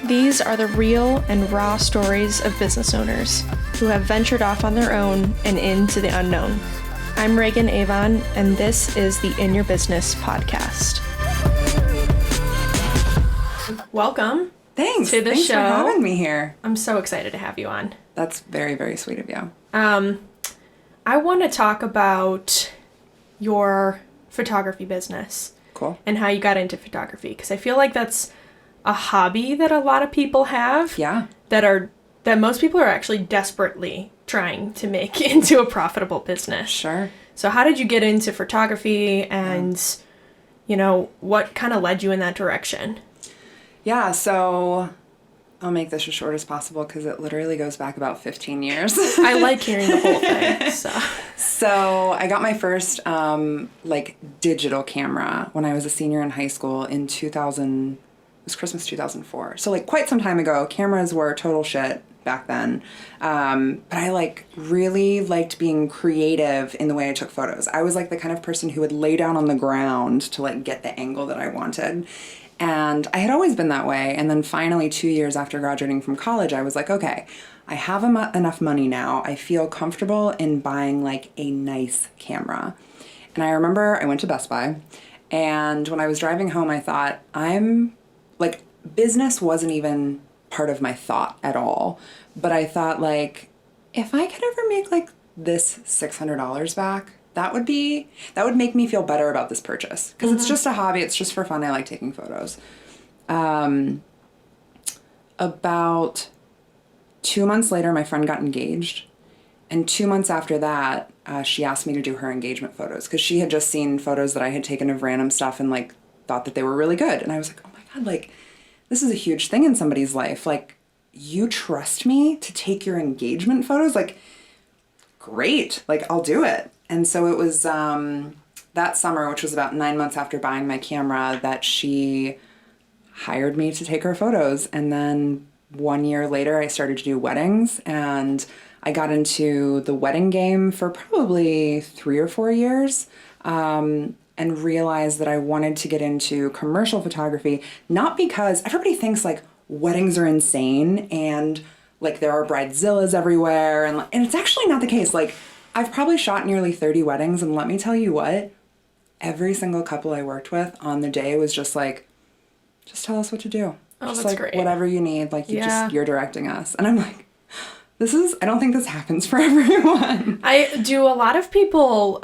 These are the real and raw stories of business owners who have ventured off on their own and into the unknown. I'm Reagan Avon, and this is the In Your Business podcast. Welcome. Thanks. To the Thanks show. for having me here. I'm so excited to have you on. That's very, very sweet of you. I want to talk about your photography business. Cool. And how you got into photography, because I feel like that's a hobby that a lot of people have. Yeah. That most people are actually desperately trying to make into a profitable business. Sure. So how did you get into photography, and what kind of led you in that direction? Yeah, so I'll make this as short as possible because it literally goes back about 15 years. I like hearing the whole thing. So I got my first digital camera when I was a senior in high school in 2000. It was Christmas 2004. So quite some time ago. Cameras were total shit back then. But I really liked being creative in the way I took photos. I was the kind of person who would lay down on the ground to get the angle that I wanted. And I had always been that way. And then finally 2 years after graduating from college, I was like, okay, I have enough money now. I feel comfortable in buying a nice camera. And I remember I went to Best Buy, and when I was driving home, I thought business wasn't even part of my thought at all. But I thought if I could ever make this $600 back, that would make me feel better about this purchase. Because it's just a hobby. It's just for fun. I like taking photos. About 2 months later, my friend got engaged. And 2 months after that, she asked me to do her engagement photos. Because she had just seen photos that I had taken of random stuff and thought that they were really good. And I was like, oh my God, this is a huge thing in somebody's life. You trust me to take your engagement photos? Great. I'll do it. And so it was that summer, which was about 9 months after buying my camera, that she hired me to take her photos. And then 1 year later, I started to do weddings, and I got into the wedding game for probably 3 or 4 years, and realized that I wanted to get into commercial photography, not because everybody thinks weddings are insane and there are bridezillas everywhere, and it's actually not the case. I've probably shot nearly 30 weddings, and let me tell you what, every single couple I worked with on the day was just just tell us what to do. Oh, just that's great. Whatever you need, you're directing us. And I'm I don't think this happens for everyone. Do a lot of people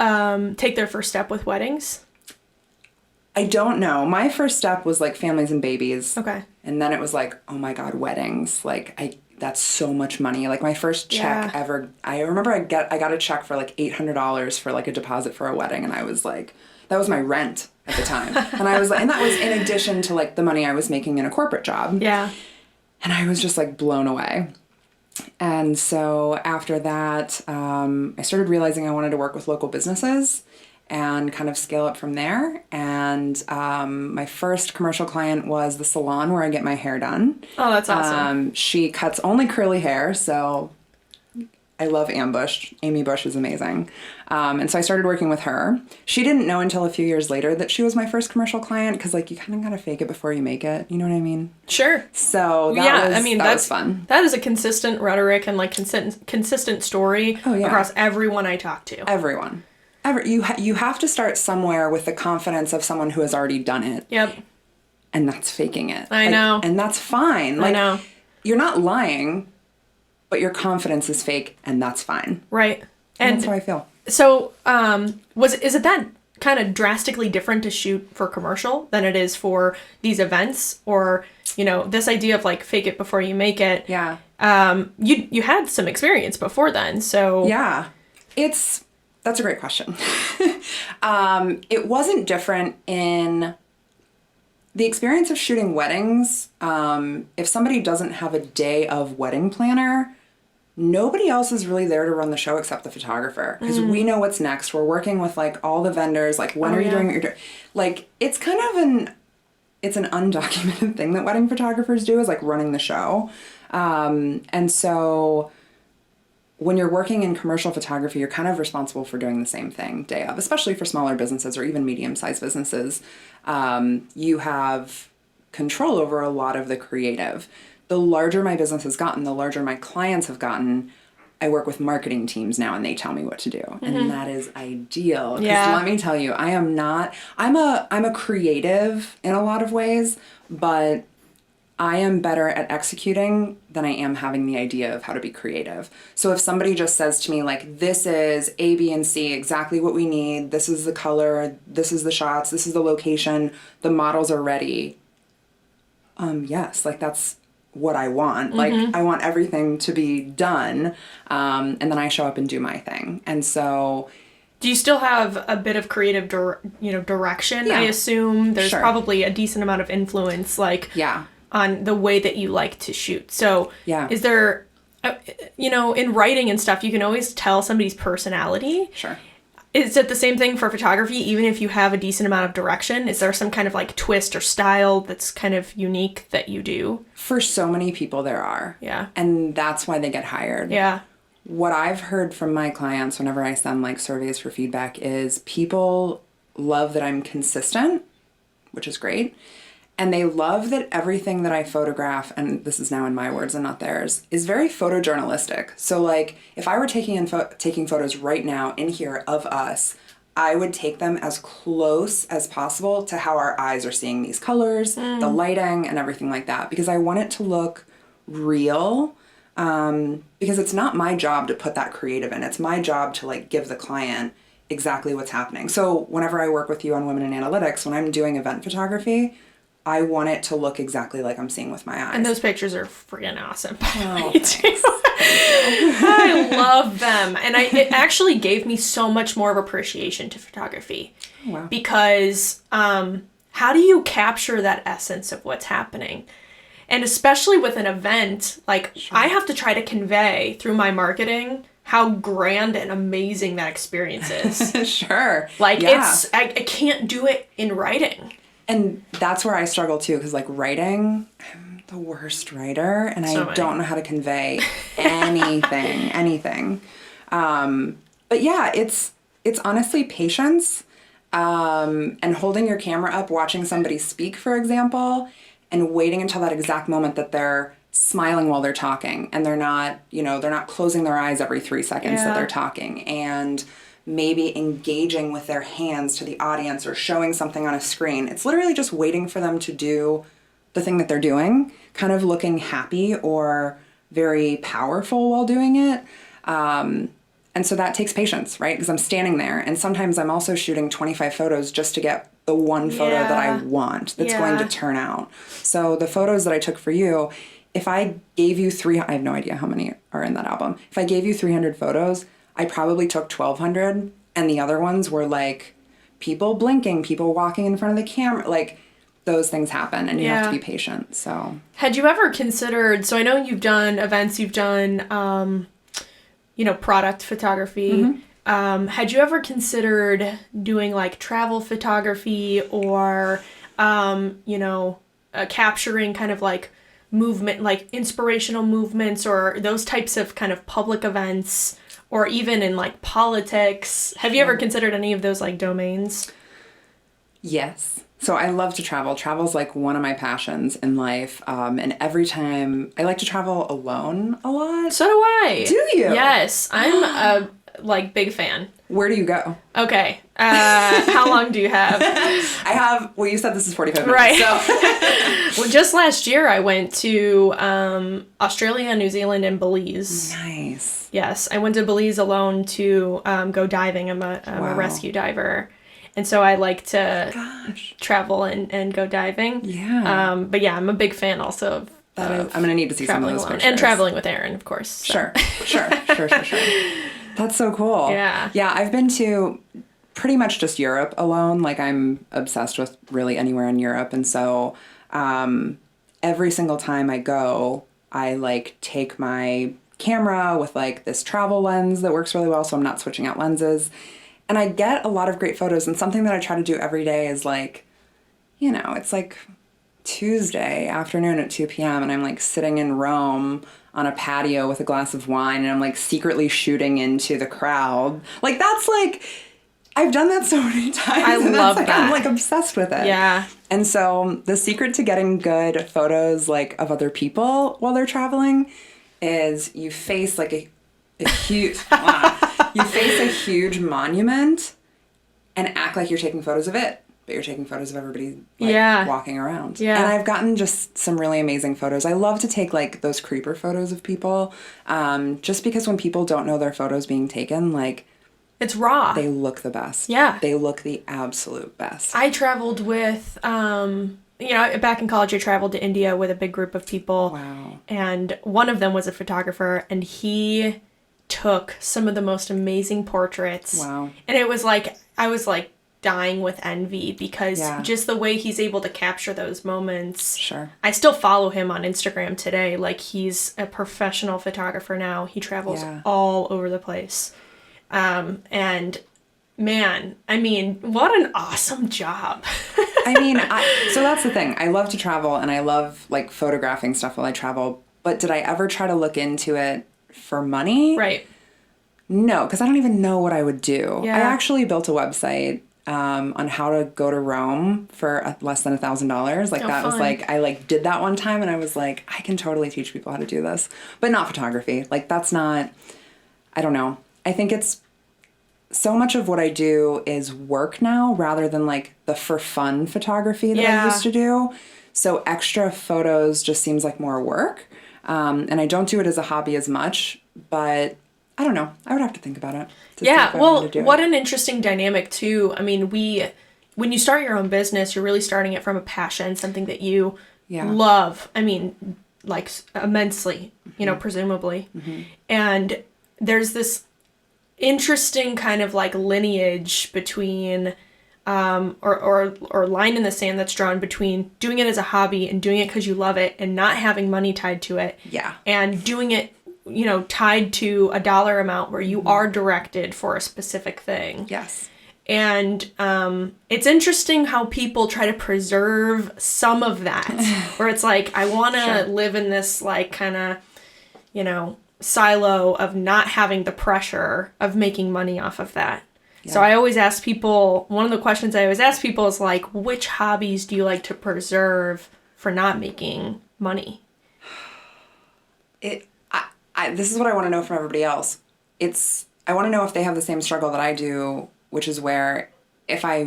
take their first step with weddings? I don't know. My first step was families and babies. Okay. And then it was oh my God, weddings. That's so much money. My first check ever, I remember I got a check for $800 for a deposit for a wedding. And I was that was my rent at the time. And and that was in addition to the money I was making in a corporate job. Yeah. And I was just blown away. And so after that, I started realizing I wanted to work with local businesses and kind of scale up from there. And my first commercial client was the salon where I get my hair done. Oh, that's awesome. She cuts only curly hair, so I love Ambush. Amy Bush is amazing. And so I started working with her. She didn't know until a few years later that she was my first commercial client, because you kind of got to fake it before you make it. You know what I mean? Sure. So that was fun. That is a consistent rhetoric and consistent story across everyone I talk to. Everyone. You have to start somewhere with the confidence of someone who has already done it. Yep. And that's faking it. I know. And that's fine. I know. You're not lying, but your confidence is fake, and that's fine. Right. And that's how I feel. So, is it that kind of drastically different to shoot for commercial than it is for these events? Or, this idea of fake it before you make it. Yeah. You had some experience before then, so. Yeah. That's a great question. It wasn't different in the experience of shooting weddings. If somebody doesn't have a day of wedding planner, nobody else is really there to run the show except the photographer, because we know what's next. We're working with all the vendors. When are you doing what you're doing? It's kind of it's an undocumented thing that wedding photographers do, is running the show. And so when you're working in commercial photography, you're kind of responsible for doing the same thing day of, especially for smaller businesses or even medium-sized businesses. You have control over a lot of the creative. The larger my business has gotten, the larger my clients have gotten, I work with marketing teams now and they tell me what to do. Mm-hmm. And that is ideal. Because let me tell you, I'm a creative in a lot of ways, but I am better at executing than I am having the idea of how to be creative. So if somebody just says to me, like, this is A, B, and C, exactly what we need, this is the color, this is the shots, this is the location, the models are ready. Yes, like that's what I want. Like I want everything to be done. And then I show up and do my thing. And so do you still have a bit of creative direction? Yeah. I assume there's probably a decent amount of influence on the way that you like to shoot. So is there in writing and stuff, you can always tell somebody's personality. Sure. Is it the same thing for photography? Even if you have a decent amount of direction, is there some kind of like twist or style that's kind of unique that you do? For so many people there are. Yeah. And that's why they get hired. Yeah. What I've heard from my clients whenever I send like surveys for feedback is people love that I'm consistent, which is great. And they love that everything that I photograph, and this is now in my words and not theirs, is very photojournalistic. So like if I were taking photos right now in here of us, I would take them as close as possible to how our eyes are seeing these colors, the lighting, and everything like that, because I want it to look real. Because it's not my job to put that creative in. It's my job to like give the client exactly what's happening. So whenever I work with you on Women in Analytics, when I'm doing event photography, I want it to look exactly like I'm seeing with my eyes. And those pictures are freaking awesome. I love them. And it actually gave me so much more of appreciation to photography. Oh, wow. Because how do you capture that essence of what's happening? And especially with an event, like I have to try to convey through my marketing how grand and amazing that experience is. Sure. Like I can't do it in writing. And that's where I struggle too, because like writing, I'm the worst writer, and I don't know how to convey anything. But yeah, it's honestly patience, and holding your camera up, watching somebody speak, for example, and waiting until that exact moment that they're smiling while they're talking, and they're not closing their eyes every 3 seconds that they're talking, and maybe engaging with their hands to the audience or showing something on a screen. It's literally just waiting for them to do the thing that they're doing, kind of looking happy or very powerful while doing it. And so that takes patience, right? Because I'm standing there, and sometimes I'm also shooting 25 photos just to get the one photo that I want that's going to turn out. So the photos that I took for you, if I gave you I have no idea how many are in that album. If I gave you 300 photos, I probably took 1,200, and the other ones were like people blinking, people walking in front of the camera, like those things happen, and you have to be patient. So had you ever considered, so I know you've done events, you've done, product photography. Had you ever considered doing like travel photography or, capturing kind of like movement, like inspirational movements or those types of kind of public events? Or even in like politics. Have you ever considered any of those like domains? Yes. So I love to travel. Travel's like one of my passions in life. And every time I like to travel alone a lot. So do I. Do you? Yes. I'm a big fan. Where do you go? Okay. How long do you have? I have, you said this is 45 minutes. Right. So. Well, just last year I went to Australia, New Zealand, and Belize. Nice. Yes. I went to Belize alone to go diving. I'm a rescue diver. And so I like to travel and go diving. Yeah. But yeah, I'm a big fan also of I'm going to need to see some of those pictures. And traveling with Aaron, of course. So. Sure. That's so cool. Yeah. Yeah, I've been to pretty much just Europe alone. Like I'm obsessed with really anywhere in Europe. And so every single time I go, I like take my camera with like this travel lens that works really well, so I'm not switching out lenses. And I get a lot of great photos. And something that I try to do every day is like, it's like Tuesday afternoon at 2 p.m. and I'm like sitting in Rome on a patio with a glass of wine, and I'm like secretly shooting into the crowd. Like that's like, I've done that so many times. I love like, that. I'm like obsessed with it. Yeah. And so the secret to getting good photos like of other people while they're traveling is you face like a huge you face a huge monument and act like you're taking photos of it, but you're taking photos of everybody walking around. Yeah. And I've gotten just some really amazing photos. I love to take like those creeper photos of people, just because when people don't know their photos being taken, like it's raw. they look the best. Yeah. They look the absolute best. I traveled with, back in college, I traveled to India with a big group of people. Wow. And one of them was a photographer, and he took some of the most amazing portraits. Wow. And it was like, I was like dying with envy because just the way he's able to capture those moments. Sure. I still follow him on Instagram today. Like, he's a professional photographer now. He travels all over the place. And man, I mean, what an awesome job. I mean, so that's the thing. I love to travel and I love like photographing stuff while I travel. But did I ever try to look into it for money? Right. No, because I don't even know what I would do. Yeah. I actually built a website on how to go to Rome for less than $1,000. Like that was like, I like did that one time and I was like, I can totally teach people how to do this, but not photography. Like that's not, I don't know. I think it's so much of what I do is work now rather than like the for fun photography that I used to do. So extra photos just seems like more work. And I don't do it as a hobby as much, but I don't know. I would have to think about it. What an interesting dynamic too. I mean, when you start your own business, you're really starting it from a passion, something that you love. I mean, like immensely, presumably. Mm-hmm. And there's this interesting kind of like lineage between or line in the sand that's drawn between doing it as a hobby and doing it because you love it and not having money tied to it. Yeah. And doing it, tied to a dollar amount where you are directed for a specific thing. Yes. And it's interesting how people try to preserve some of that, where it's like, I want to live in this like kind of, silo of not having the pressure of making money off of that. Yeah. So I always ask people, one of the questions I always ask people is like, which hobbies do you like to preserve for not making money? This is what I want to know from everybody else. I want to know if they have the same struggle that I do, which is where if I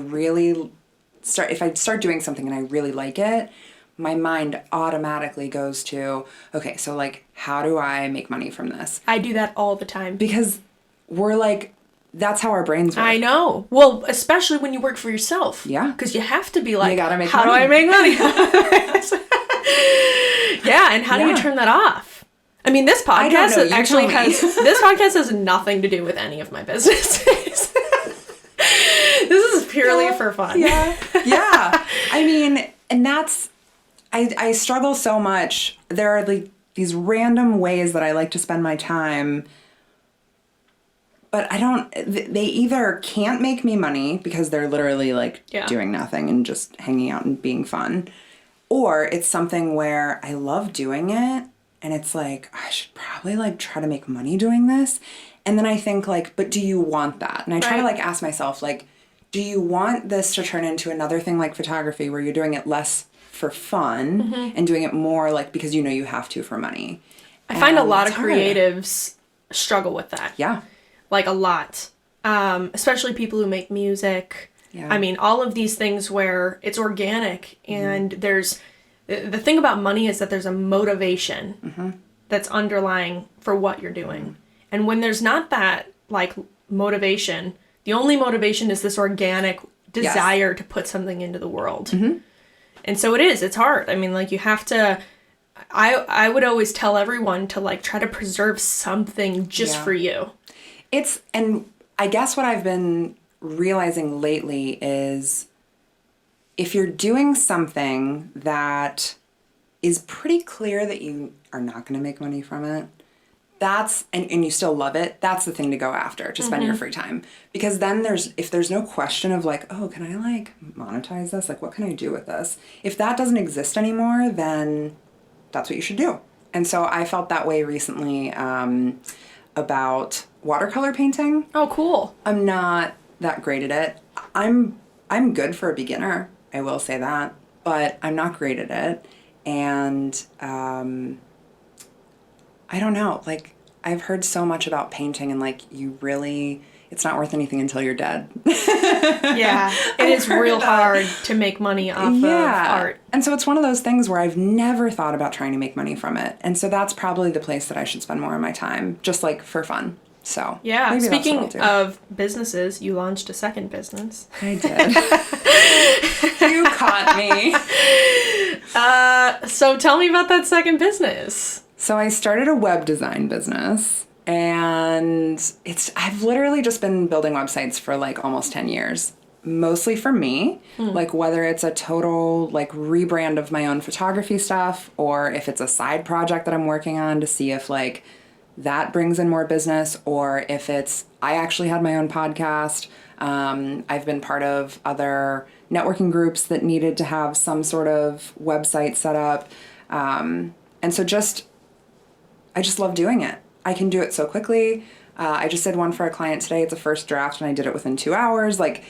start doing something and I really like it, my mind automatically goes to, okay, so like, how do I make money from this? I do that all the time. Because we're like, that's how our brains work. I know. Well, especially when you work for yourself. Yeah. Because you have to be like, you gotta make how money. do I make money? Yeah, and how do you turn that off? I mean, this podcast this podcast has nothing to do with any of my businesses. This is purely for fun. Yeah. Yeah. I mean, and that's, I struggle so much. There are like these random ways that I like to spend my time, but they either can't make me money because they're literally like doing nothing and just hanging out and being fun, or it's something where I love doing it and it's like, I should probably like try to make money doing this. And then I think like, but do you want that? And I try to like ask myself, like, do you want this to turn into another thing like photography where you're doing it less for fun and doing it more like because you have to for money? I find a lot of creatives struggle with that. Yeah. Like a lot. Especially people who make music. Yeah. I mean, all of these things where it's organic and there's the thing about money is that there's a motivation that's underlying for what you're doing. And when there's not that like motivation, the only motivation is this organic desire to put something into the world. And so it's hard. I mean, like you have to, I would always tell everyone to like try to preserve something just for you. And I guess what I've been realizing lately is if you're doing something that is pretty clear that you are not going to make money from it, and you still love it, that's the thing to go after to spend your free time. Because then if there's no question of like, oh, can I like monetize this? Like, what can I do with this? If that doesn't exist anymore, then that's what you should do. And so I felt that way recently about watercolor painting. Oh, cool. I'm not that great at it. I'm good for a beginner. I will say that, but I'm not great at it. And I don't know. Like, I've heard so much about painting, and like, it's not worth anything until you're dead. Yeah, it is real hard to make money off of art. And so it's one of those things where I've never thought about trying to make money from it. And so that's probably the place that I should spend more of my time, just like for fun. So yeah, speaking of businesses, you launched a second business. I did. You caught me. So tell me about that second business. So I started a web design business, and I've literally just been building websites for like almost 10 years. Mostly for me, like whether it's a total like rebrand of my own photography stuff, or if it's a side project that I'm working on to see if like that brings in more business, or if I actually had my own podcast. I've been part of other networking groups that needed to have some sort of website set up. And so I just love doing it. I can do it so quickly. I just did one for a client today. It's a first draft, and I did it within 2 hours. Like,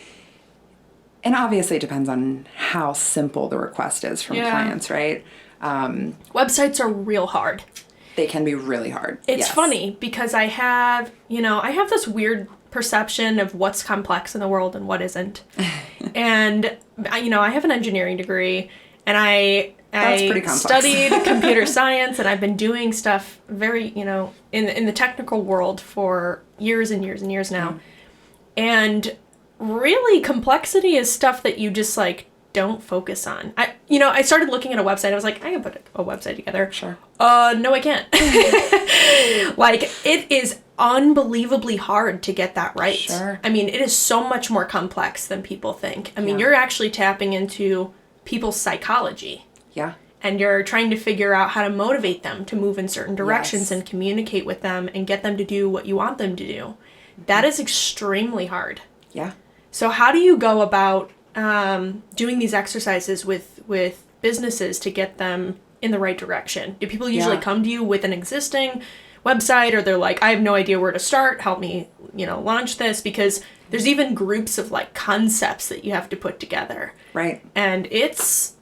and obviously it depends on how simple the request is from clients, right? Websites are real hard. They can be really hard. It's funny because I have this weird perception of what's complex in the world and what isn't. And, I have an engineering degree, and I studied computer science, and I've been doing stuff very, in the technical world for years and years and years now. And really, complexity is stuff that you just like don't focus on. I started looking at a website. I was like, I can put a website together. Sure. No, I can't. Like, it is unbelievably hard to get that right. Sure. I mean, it is so much more complex than people think. I mean, you're actually tapping into people's psychology. Yeah. And you're trying to figure out how to motivate them to move in certain directions and communicate with them and get them to do what you want them to do. That is extremely hard. Yeah. So how do you go about doing these exercises with businesses to get them in the right direction? Do people usually come to you with an existing website, or they're like, I have no idea where to start, help me, launch this? Because there's even groups of like concepts that you have to put together. Right. And it's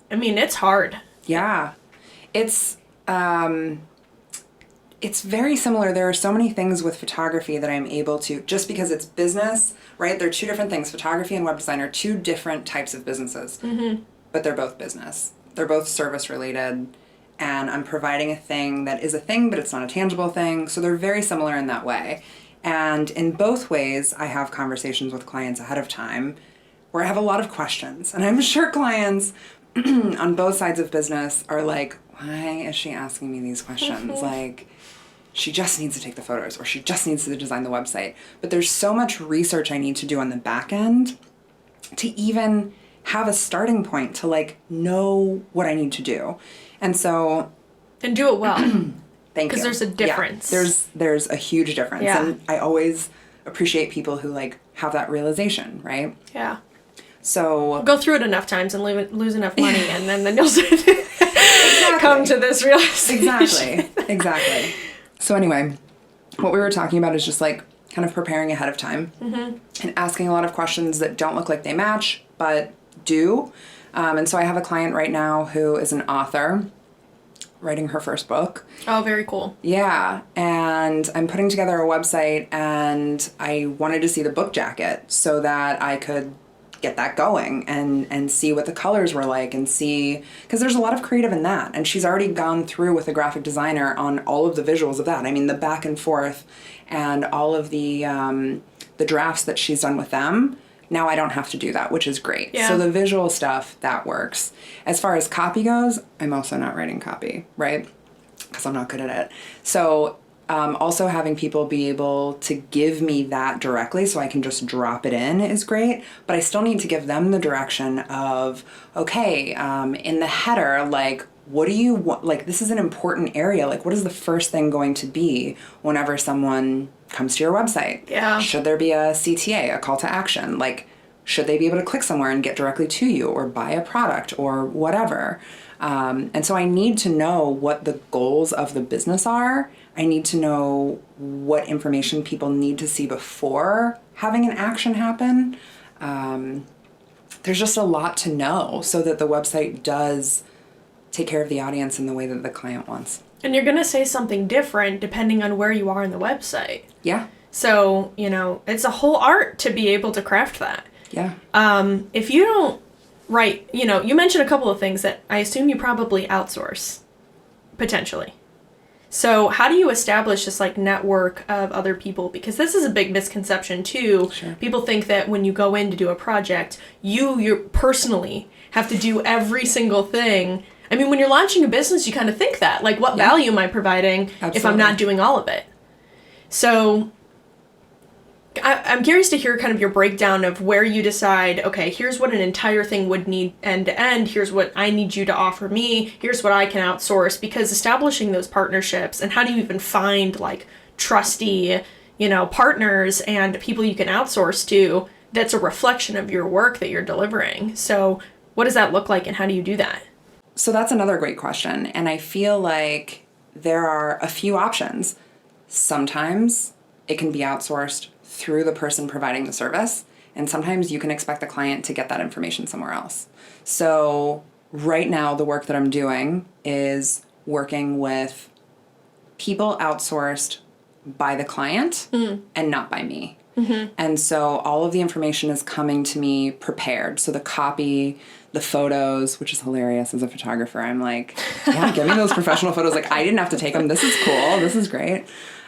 hard. Yeah. It's very similar. There are so many things with photography that I'm able to, just because it's business, right? They're two different things. Photography and web design are two different types of businesses, but they're both business. They're both service related, and I'm providing a thing that is a thing, but it's not a tangible thing. So they're very similar in that way. And in both ways, I have conversations with clients ahead of time where I have a lot of questions. And I'm sure clients on both sides of business are like, why is she asking me these questions? Like, she just needs to take the photos, or she just needs to design the website. But there's so much research I need to do on the back end to even have a starting point to like know what I need to do. And so... And do it well. Thank you. Because there's a difference. Yeah, there's a huge difference. Yeah. And I always appreciate people who like have that realization, right? Yeah. So... Go through it enough times and lose enough money, and then you'll come to this realization. Exactly. So anyway, what we were talking about is just like kind of preparing ahead of time and asking a lot of questions that don't look like they match, but do. And so I have a client right now who is an author writing her first book. Oh, very cool. Yeah. And I'm putting together a website, and I wanted to see the book jacket so that I could get that going and see what the colors were like, and see, because there's a lot of creative in that. And she's already gone through with a graphic designer on all of the visuals of that. I mean, the back and forth and all of the drafts that she's done with them. Now I don't have to do that, which is great. Yeah. So the visual stuff, that works. As far as copy goes, I'm also not writing copy, right? Because I'm not good at it. So also having people be able to give me that directly so I can just drop it in is great. But I still need to give them the direction of, okay, in the header, like, what do you want? Like, this is an important area. Like, what is the first thing going to be whenever someone comes to your website? Yeah. Should there be a CTA, a call to action? Like, should they be able to click somewhere and get directly to you, or buy a product, or whatever? And so I need to know what the goals of the business are. I need to know what information people need to see before having an action happen. There's just a lot to know so that the website does take care of the audience in the way that the client wants. And you're going to say something different depending on where you are in the website. Yeah. So, it's a whole art to be able to craft that. Yeah. If you don't write, you mentioned a couple of things that I assume you probably outsource, potentially. So how do you establish this network of other people? Because this is a big misconception too. Sure. People think that when you go in to do a project, you personally have to do every single thing. I mean, when you're launching a business, you kind of think that. What value am I providing if I'm not doing all of it? So I'm curious to hear kind of your breakdown of where you decide, okay, here's what an entire thing would need end to end. Here's what I need you to offer me. Here's what I can outsource. Because establishing those partnerships, and how do you even find trusty, partners and people you can outsource to that's a reflection of your work that you're delivering. So what does that look like and how do you do that? So that's another great question. And I feel like there are a few options. Sometimes it can be outsourced through the person providing the service, and sometimes you can expect the client to get that information somewhere else. So right now, the work that I'm doing is working with people outsourced by the client and not by me. Mm-hmm. And so all of the information is coming to me prepared. So the copy, the photos, which is hilarious as a photographer. I'm like, yeah, give me those professional photos. I didn't have to take them. This is cool. This is great.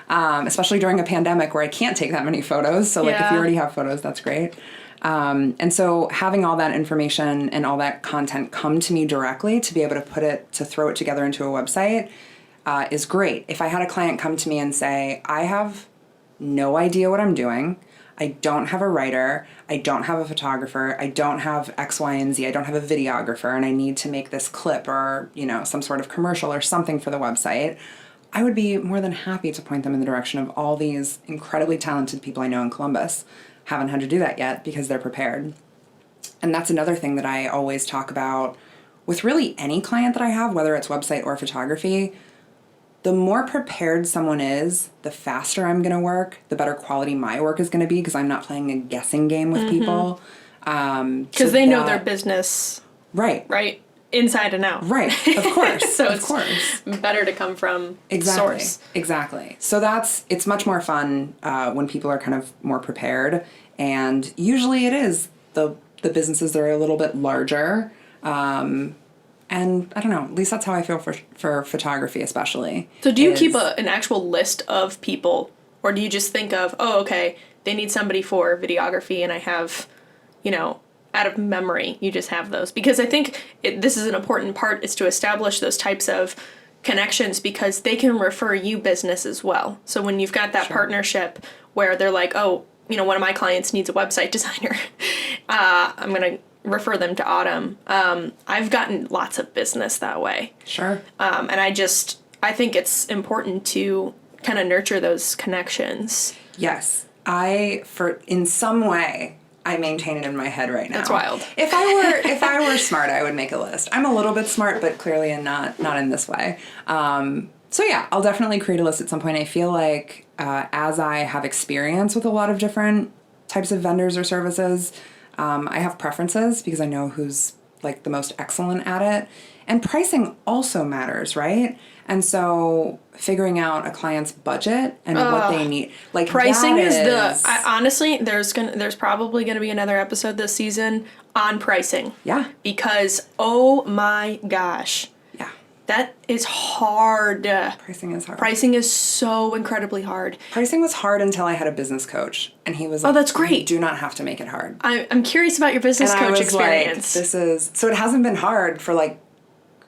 Especially during a pandemic where I can't take that many photos. So if you already have photos, that's great. And so having all that information and all that content come to me directly to be able to throw it together into a website is great. If I had a client come to me and say, I have no idea what I'm doing. I don't have a writer. I don't have a photographer. I don't have X, Y, and Z. I don't have a videographer, and I need to make this clip or, some sort of commercial or something for the website. I would be more than happy to point them in the direction of all these incredibly talented people I know in Columbus. Haven't had to do that yet because they're prepared. And that's another thing that I always talk about with really any client that I have, whether it's website or photography. The more prepared someone is, the faster I'm going to work, the better quality my work is going to be because I'm not playing a guessing game with people. Because they know their business. Right. Inside and out. Right, of course. So it's better to come from source. Exactly. So it's much more fun when people are kind of more prepared. And usually it is the businesses that are a little bit larger. And I don't know, at least that's how I feel for photography especially. So do you keep an actual list of people? Or do you just think of, oh, okay, they need somebody for videography and I have, out of memory, you just have those. Because I think this is an important part, is to establish those types of connections because they can refer you business as well. So when you've got that partnership where they're like, oh, one of my clients needs a website designer, I'm going to refer them to Autumn. I've gotten lots of business that way. Sure. And I think it's important to kind of nurture those connections. Yes. In some way, I maintain it in my head right now. That's wild. If I were smart, I would make a list. I'm a little bit smart, but clearly not in this way. So yeah, I'll definitely create a list at some point. I feel like as I have experience with a lot of different types of vendors or services, I have preferences because I know who's the most excellent at it. And pricing also matters, right? And so figuring out a client's budget and what they need. Pricing honestly, there's probably going to be another episode this season on pricing. Yeah. Because, oh my gosh. Yeah. That is hard. Pricing is hard. Pricing is so incredibly hard. Pricing was hard until I had a business coach. And he was like, oh, that's great. You do not have to make it hard. I'm curious about your business coach experience. So it hasn't been hard for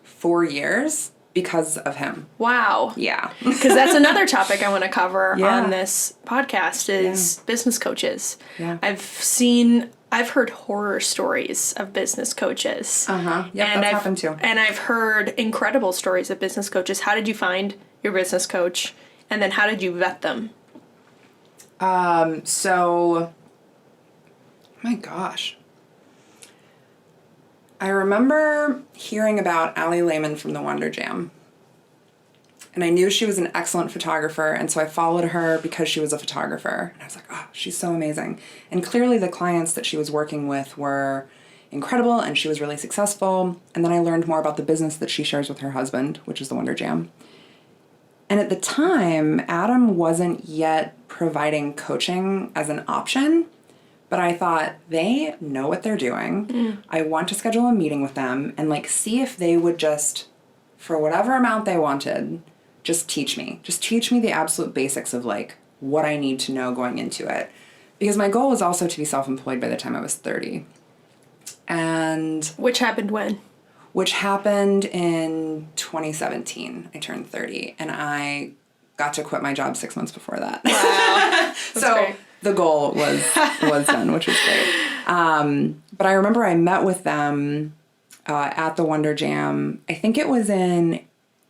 4 years because of him. Wow. Yeah. Because that's another topic I want to cover on this podcast is business coaches. Yeah. I've heard horror stories of business coaches. Uh-huh. Yeah, that's happened too. And I've heard incredible stories of business coaches. How did you find your business coach? And then how did you vet them? My gosh. I remember hearing about Allie Lehman from the Wonder Jam. And I knew she was an excellent photographer, and so I followed her because she was a photographer. And I was like, oh, she's so amazing. And clearly the clients that she was working with were incredible, and she was really successful. And then I learned more about the business that she shares with her husband, which is the Wonder Jam. And at the time, Adam wasn't yet providing coaching as an option, but I thought, they know what they're doing. I want to schedule a meeting with them and like see if they would just, for whatever amount they wanted, just teach me. Just teach me the absolute basics of like what I need to know going into it. Because my goal was also to be self-employed by the time I was 30. And Which happened when? Which happened in 2017. I turned 30 and I got to quit my job 6 months before that. Wow. So great. The goal was done, which was great. But I remember I met with them at the Wonder Jam. I think it was in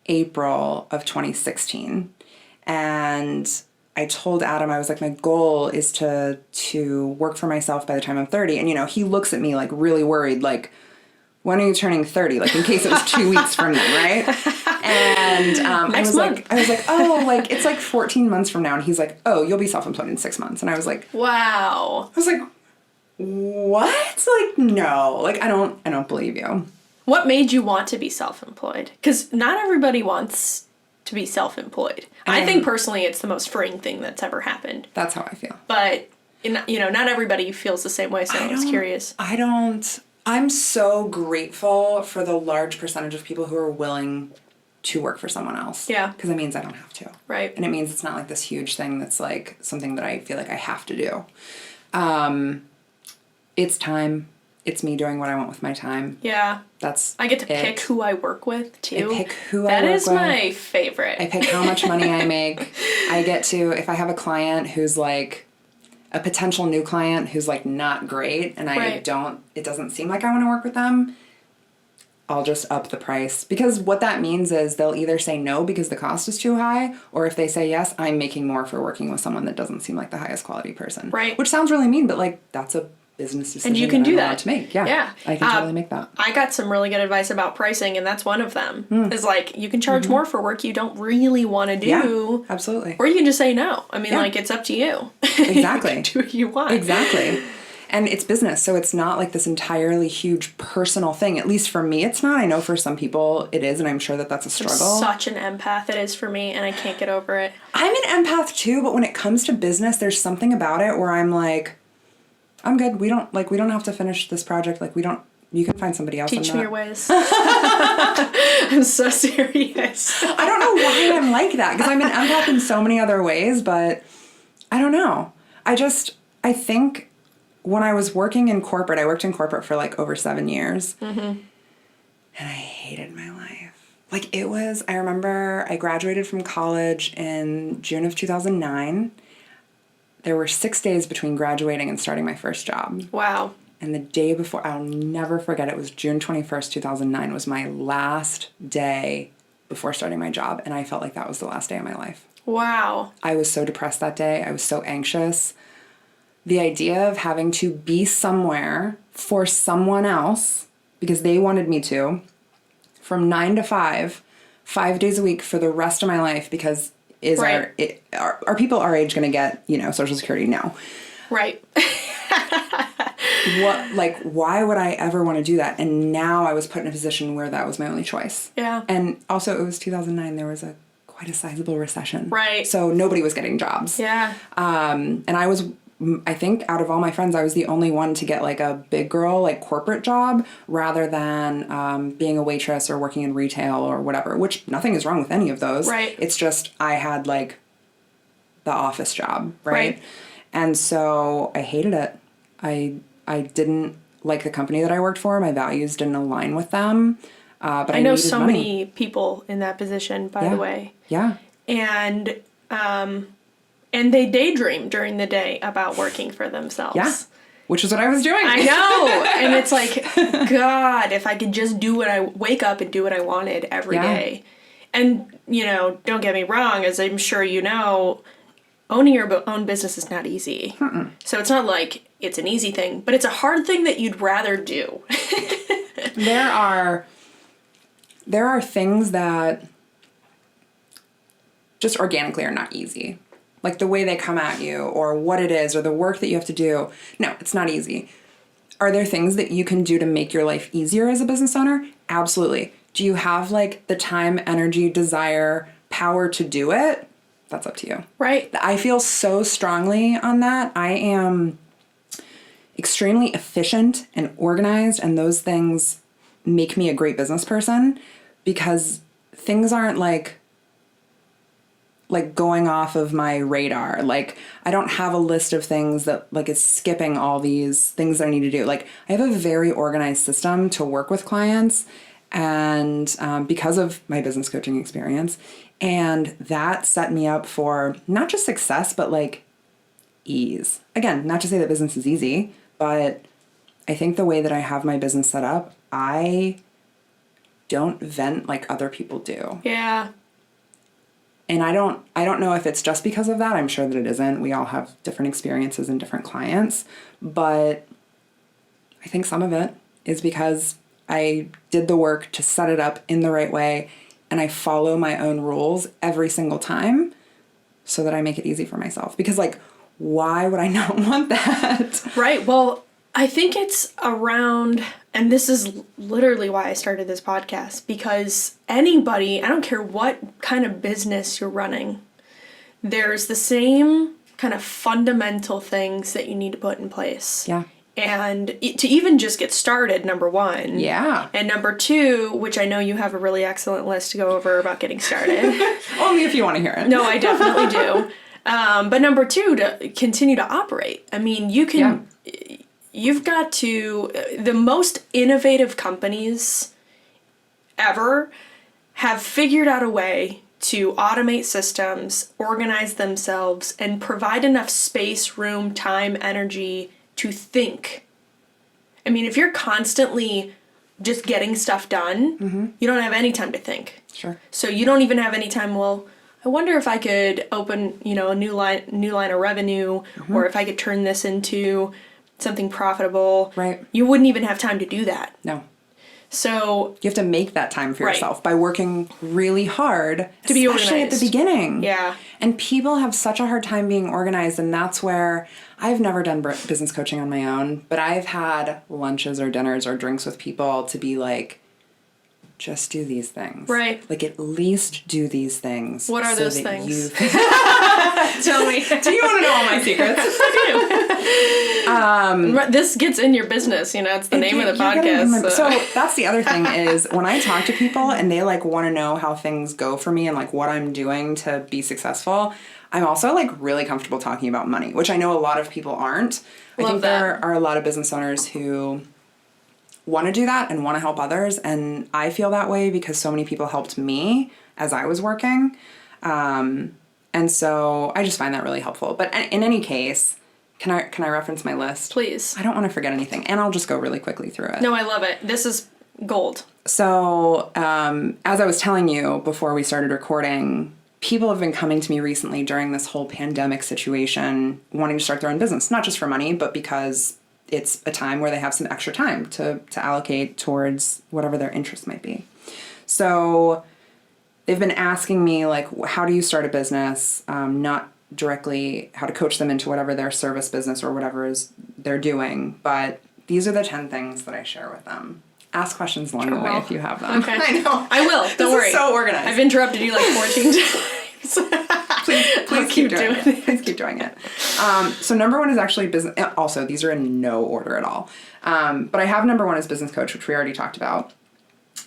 April of 2016. And I told Adam, I was like, my goal is to work for myself by the time I'm 30. And, you know, he looks at me like really worried, like, when are you turning 30? Like, in case it was 2 weeks from then, right? And I was like, oh, like, it's like 14 months from now. And he's like, oh, you'll be self-employed in 6 months. And I was like, wow. I was like, what? Like, no, like, I don't believe you. What made you want to be self-employed? Because not everybody wants to be self-employed. I think personally it's the most freeing thing that's ever happened. That's how I feel. But, you know, not everybody feels the same way, so I was curious. I'm so grateful for the large percentage of people who are willing to work for someone else. Yeah. Because it means I don't have to. Right. And it means it's not like this huge thing that's like something that I feel like I have to do. It's time. It's me doing what I want with my time. Yeah. I get to pick who I work with, too. I pick who I work with. That is my favorite. I pick how much money I make. I get to, if I have a client who's like, a potential new client who's like not great and it doesn't seem like I want to work with them, I'll just up the price. Because what that means is they'll either say no because the cost is too high, or if they say yes, I'm making more for working with someone that doesn't seem like the highest quality person. Right. Which sounds really mean, but like that's a business decision. And you can do that to make. Yeah. Yeah. I can totally make that. I got some really good advice about pricing, and that's one of them. Is like, you can charge more for work you don't really want to do. Yeah, absolutely. Or you can just say no. I mean, like, it's up to you. Exactly. You can do what you want. Exactly. And it's business, so it's not like this entirely huge personal thing. At least for me, it's not. I know for some people it is, and I'm sure that that's a struggle. I'm such an empath it is for me, and I can't get over it. I'm an empath too, but when it comes to business, there's something about it where I'm like, I'm good. We don't have to finish this project. Like, you can find somebody else. Teach me your ways. I'm so serious. I don't know why I'm like that, because I'm an empath in so many other ways, but I don't know. I think when I was working in corporate, I worked in corporate for like over 7 years, and I hated my life. Like, I remember I graduated from college in June of 2009. There were 6 days between graduating and starting my first job. Wow. And the day before, I'll never forget, it was June 21st, 2009 was my last day before starting my job. And I felt like that was the last day of my life. Wow. I was so depressed that day. I was so anxious. The idea of having to be somewhere for someone else, because they wanted me to, from 9 to 5, 5 days a week for the rest of my life, because are people our age going to get, Social Security? No. Right. Why would I ever want to do that? And now I was put in a position where that was my only choice. Yeah. And also it was 2009. There was quite a sizable recession. Right. So nobody was getting jobs. Yeah. And I think out of all my friends, I was the only one to get like a big girl, like corporate job, rather than being a waitress or working in retail or whatever, which nothing is wrong with any of those. Right. It's just I had like the office job, right? And so I hated it. I didn't like the company that I worked for. My values didn't align with them. But I know needed so money. Many people in that position, by the way. Yeah. And they daydream during the day about working for themselves. Yeah. Which is what I was doing. I know. And it's like, God, if I could just wake up and do what I wanted every day. And, don't get me wrong, as I'm sure you know, owning your own business is not easy. Mm-mm. So it's not like it's an easy thing, but it's a hard thing that you'd rather do. There are things that just organically are not easy. Like the way they come at you or what it is or the work that you have to do. No, it's not easy. Are there things that you can do to make your life easier as a business owner? Absolutely. Do you have like the time, energy, desire, power to do it? That's up to you. Right. I feel so strongly on that. I am extremely efficient and organized, and those things make me a great business person because things aren't like going off of my radar. Like I don't have a list of things that like is skipping all these things that I need to do. Like I have a very organized system to work with clients, and because of my business coaching experience, and that set me up for not just success, but like ease. Again, not to say that business is easy, but I think the way that I have my business set up, I don't vent like other people do. Yeah. And I don't know if it's just because of that. I'm sure that it isn't. We all have different experiences and different clients, but I think some of it is because I did the work to set it up in the right way, and I follow my own rules every single time so that I make it easy for myself. Because like, why would I not want that? Right. Well, I think it's around, and this is literally why I started this podcast, because anybody, I don't care what kind of business you're running, there's the same kind of fundamental things that you need to put in place. Yeah. And to even just get started, number one. Yeah. And number two, which I know you have a really excellent list to go over about getting started. Only if you want to hear it. No, I definitely do. But number two, to continue to operate. I mean, you can, you've got to, the most innovative companies ever have figured out a way to automate systems, organize themselves, and provide enough space, room, time, energy to think. I mean, if you're constantly just getting stuff done, you don't have any time to think. Sure. So you don't even have any time, well, I wonder if I could open, a new line of revenue, or if I could turn this into something profitable. Right. You wouldn't even have time to do that. No. So you have to make that time for yourself by working really hard to be organized. Especially at the beginning. Yeah. And people have such a hard time being organized, and that's where I've never done business coaching on my own, but I've had lunches or dinners or drinks with people to be like, just do these things. Right. Like, at least do these things. What are those things? Tell me. Do you want to know all my secrets? I do. This gets in your business, it's the name of the podcast. So that's the other thing is when I talk to people and they like want to know how things go for me and like what I'm doing to be successful, I'm also like really comfortable talking about money, which I know a lot of people aren't. I think there are a lot of business owners who want to do that and want to help others, and I feel that way because so many people helped me as I was working, and so I just find that really helpful. But in any case, can I reference my list? Please. I don't want to forget anything, and I'll just go really quickly through it. No, I love it. This is gold. So as I was telling you before we started recording, people have been coming to me recently during this whole pandemic situation wanting to start their own business, not just for money, but because it's a time where they have some extra time to allocate towards whatever their interest might be. So they've been asking me, like, how do you start a business? Not directly how to coach them into whatever their service business or whatever is they're doing, but these are the 10 things that I share with them. Ask questions along the way if you have them. Okay. I know. I will. Don't worry. This is so organized. I've interrupted you like 14 times. Please keep doing it. Please keep doing it. So number one is actually business. Also, these are in no order at all. But I have number one as business coach, which we already talked about.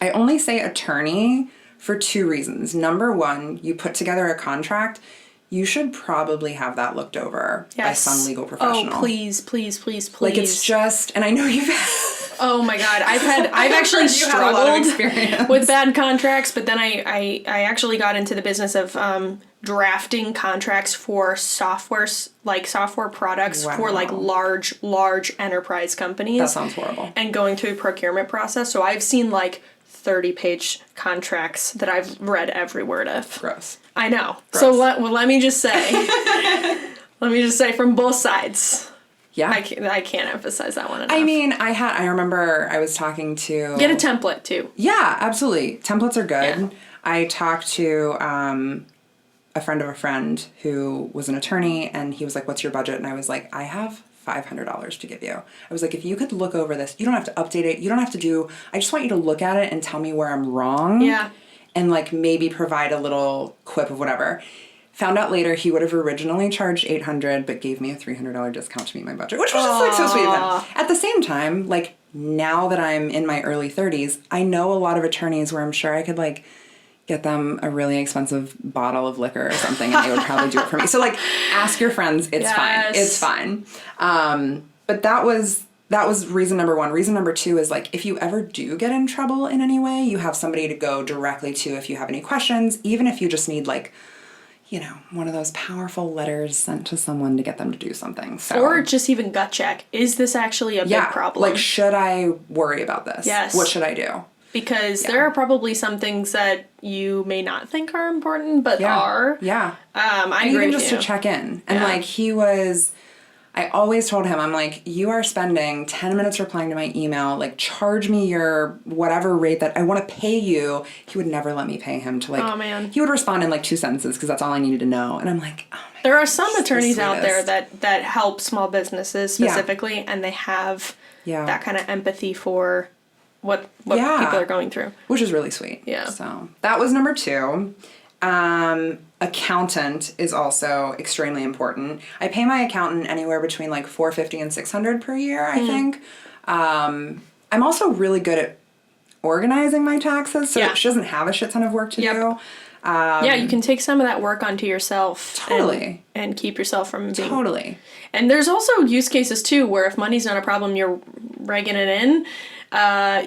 I only say attorney for 2 reasons. Number one, you put together a contract. You should probably have that looked over by some legal professional. Oh, please. Like, it's just, and I know you've oh my God, I've actually struggled with bad contracts, but then I actually got into the business of drafting contracts for software products for like large enterprise companies. That sounds horrible. And going through the procurement process. So I've seen like 30-page contracts that I've read every word of. Gross. I know. Gross. So let me just say, from both sides. Yeah. I can't emphasize that one enough. I mean, I remember I was talking to... Get a template, too. Yeah, absolutely. Templates are good. Yeah. I talked to a friend of a friend who was an attorney, and he was like, what's your budget? And I was like, I have $500 to give you. I was like, if you could look over this, you don't have to update it. You don't have to do, I just want you to look at it and tell me where I'm wrong. Yeah. And like maybe provide a little quip of whatever. Found out later he would have originally charged $800, but gave me a $300 discount to meet my budget, which was just like so sweet of him. At the same time, like now that I'm in my early 30s, I know a lot of attorneys where I'm sure I could like get them a really expensive bottle of liquor or something, and they would probably do it for me. So like, ask your friends. It's fine. It's fine. But that was reason number one. Reason number two is like, if you ever do get in trouble in any way, you have somebody to go directly to if you have any questions, even if you just need like, you know, one of those powerful letters sent to someone to get them to do something. So, or just even gut check. Is this actually a big problem? Like, should I worry about this? Yes. What should I do? Because there are probably some things that you may not think are important, but are. Yeah. I agree even with just you. to check in. And like, I always told him, I'm like, you are spending 10 minutes replying to my email, like charge me your whatever rate that I want to pay you. He would never let me pay him to like, oh man. He would respond in like 2 sentences because that's all I needed to know. And I'm like, oh my There are some attorneys the out there sweetest. that help small businesses specifically, and they have that kind of empathy for what people are going through. Which is really sweet. Yeah. So that was number 2. Accountant is also extremely important. I pay my accountant anywhere between like $450 and $600 per year, I think. I'm also really good at organizing my taxes, so she doesn't have a shit ton of work to do. You can take some of that work onto yourself. Totally. And keep yourself from being... Totally. And there's also use cases, too, where if money's not a problem, you're regging it in.